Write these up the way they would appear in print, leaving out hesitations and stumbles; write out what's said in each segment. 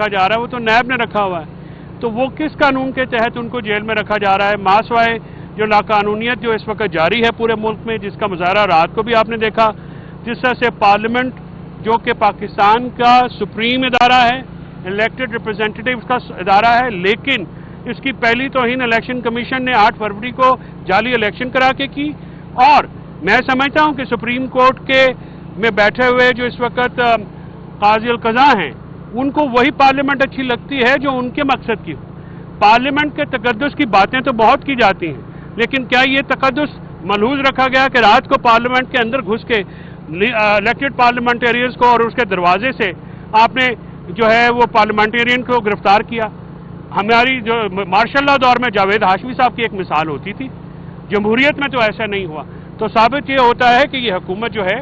रखा जा रहा है वो तो नैब ने रखा हुआ है, तो वो किस कानून के तहत उनको जेल में रखा जा रहा है? मासवाए जो लाकानूनियत जो इस वक्त जारी है पूरे मुल्क में, जिसका मुजाहरा रात को भी आपने देखा, जिस तरह से पार्लियामेंट जो कि पाकिस्तान का सुप्रीम इदारा है, इलेक्टेड रिप्रेजेंटेटिव्स का इदारा है, लेकिन इसकी पहली तौहीन इलेक्शन कमीशन ने 8 फरवरी को जाली इलेक्शन करा के की। और मैं समझता हूं कि सुप्रीम कोर्ट के में बैठे हुए जो इस वक्त काजी अल कज़ा हैं, उनको वही पार्लियामेंट अच्छी लगती है जो उनके मकसद की हो। पार्लियामेंट के तकद्दुस की बातें तो बहुत की जाती हैं, लेकिन क्या ये तकद्दुस मलहूज रखा गया कि रात को पार्लियामेंट के अंदर घुस के इलेक्टेड पार्लियामेंटेरियंस को और उसके दरवाजे से आपने जो है वो पार्लियामेंटेरियन को गिरफ्तार किया? हमारी जो मार्शल लॉ दौर में जावेद हाशमी साहब की एक मिसाल होती थी, जमहूरियत में तो ऐसा नहीं हुआ। तो साबित ये होता है कि ये हुकूमत जो है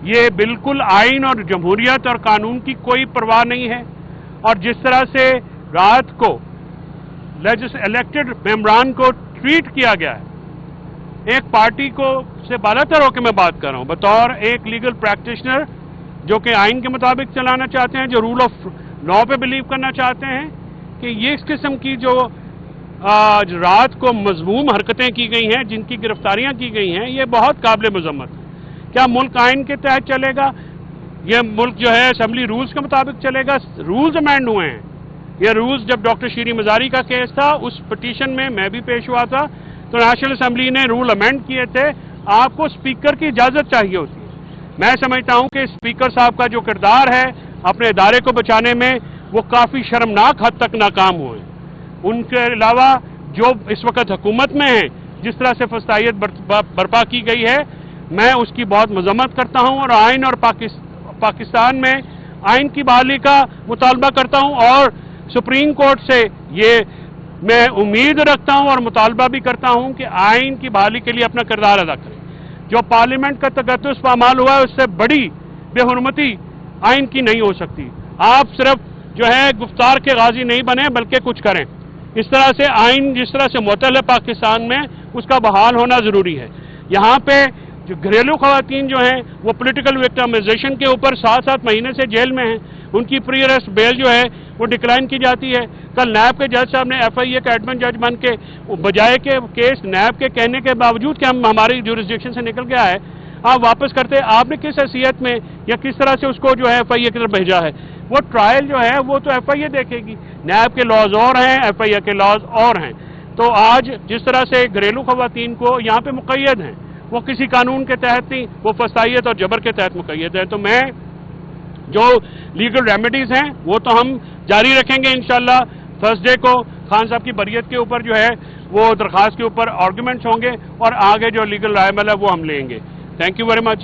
ये बिल्कुल आइन और जमहूरियत और कानून की कोई परवाह नहीं है। और जिस तरह से रात को इलेक्टेड मेंबरान को ट्रीट किया गया है, एक पार्टी को से बालातर होकर मैं बात कर रहा हूं बतौर एक लीगल प्रैक्टिशनर जो कि आइन के मुताबिक चलाना चाहते हैं, जो रूल ऑफ लॉ पे बिलीव करना चाहते हैं, कि ये इस किस्म की जो आज रात को मजमूम हरकतें की गई हैं, जिनकी गिरफ्तारियां की गई हैं, ये बहुत काबिल मजम्मत है। क्या मुल्क आइन के तहत चलेगा? ये मुल्क जो है असेंबली रूल्स के मुताबिक चलेगा? रूल्स अमेंड हुए हैं। ये रूल्स जब डॉक्टर शीरी मजारी का केस था, उस पिटीशन में मैं भी पेश हुआ था, तो नेशनल असेंबली ने रूल अमेंड किए थे। आपको स्पीकर की इजाजत चाहिए होती है। मैं समझता हूं कि स्पीकर साहब का जो किरदार है अपने इदारे को बचाने में, वो काफी शर्मनाक हद तक नाकाम हुए। उनके अलावा जो इस वक्त हुकूमत में है, जिस तरह से फसाइयत बर्पा की गई है, मैं उसकी बहुत मजम्मत करता हूं और आइन और पाकिस्तान में आइन की बहाली का मुतालबा करता हूं। और सुप्रीम कोर्ट से ये मैं उम्मीद रखता हूं और मुतालबा भी करता हूं कि आइन की बहाली के लिए अपना किरदार अदा करें। जो पार्लियामेंट का तकद्दुस पामाल हुआ है, उससे बड़ी बेहुरमती आइन की नहीं हो सकती। आप सिर्फ जो है गुफ्तार के गाजी नहीं बने, बल्कि कुछ करें। इस तरह से आइन जिस तरह से मुअत्तल है पाकिस्तान में, उसका बहाल होना जरूरी है। यहाँ पे जो घरेलू खवातीन जो हैं वो पॉलिटिकल विक्टिमाइजेशन के ऊपर 7-7 महीने से जेल में हैं, उनकी प्री अरेस्ट बेल जो है वो डिक्लाइन की जाती है। कल नैब के जज साहब ने FIA का एडमिन जज बन के बजाय के केस नैब के कहने के बावजूद कि हम हमारी जुरिस्डिक्शन से निकल गया है, आप वापस करते, आपने किस हैसियत में या किस तरह से उसको जो है FIA की तरफ भेजा है? वो ट्रायल जो है वो तो FIA देखेगी। नैब के लॉज और हैं, FIA के लॉज और हैं। तो आज जिस तरह से घरेलू खवातीन को यहाँ पे मुक़य्यद हैं, वो किसी कानून के तहत नहीं, वो फसाइयत और जबर के तहत मुक़य्यद है। तो मैं जो लीगल रेमेडीज हैं वो तो हम जारी रखेंगे इंशाल्लाह। थर्सडे को खान साहब की बरियत के ऊपर जो है वो दरख्वास्त के ऊपर आर्गूमेंट्स होंगे और आगे जो लीगल राय अमल है वो हम लेंगे। Thank you very much.